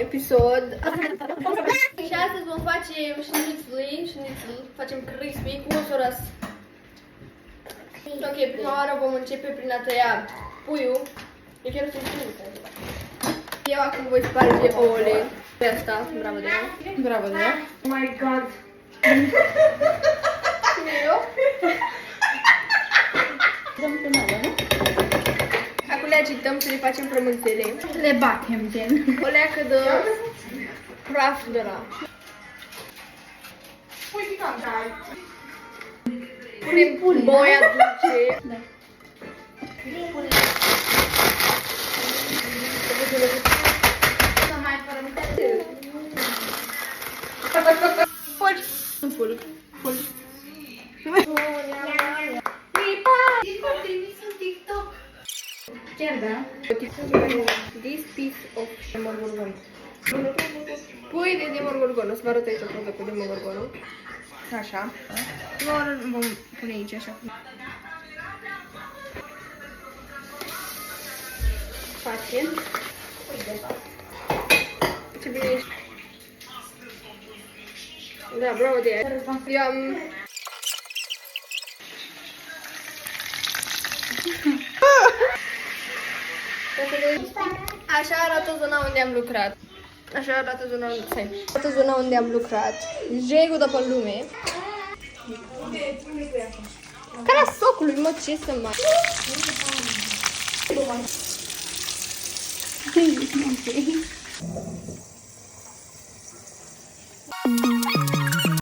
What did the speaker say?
episod. Și astăzi vom face schnitzel, facem crispy cu ușoras. Ok, prima oară vom începe prin a tăia puiul. Eu chiar să știu. Eu acum voi sparge ouăle pe asta. Bravo de ea. Bravo de ea. Oh my god. Eu? Dăm pe mână, nu? Acum le agităm să le facem frămânțele. Le batem, gen. O leacă de praf de la. Uite cam dai. Punem boia dulce. Da. Să mai fără Fulgi. Nu fulg. Fulg. Chiar da? This piece of demogorgon. Pui de demogorgon. O să vă arăt aici o poză cu demogorgonul. Așa. Vom pune aici așa. Facem. Ce bine ești. Da, bravo de ea. Eu am... Așa arată zona unde am lucrat. Așa arată zona unde am lucrat. Jegul după lume. Cara socului, mă, ce să mai... Ok.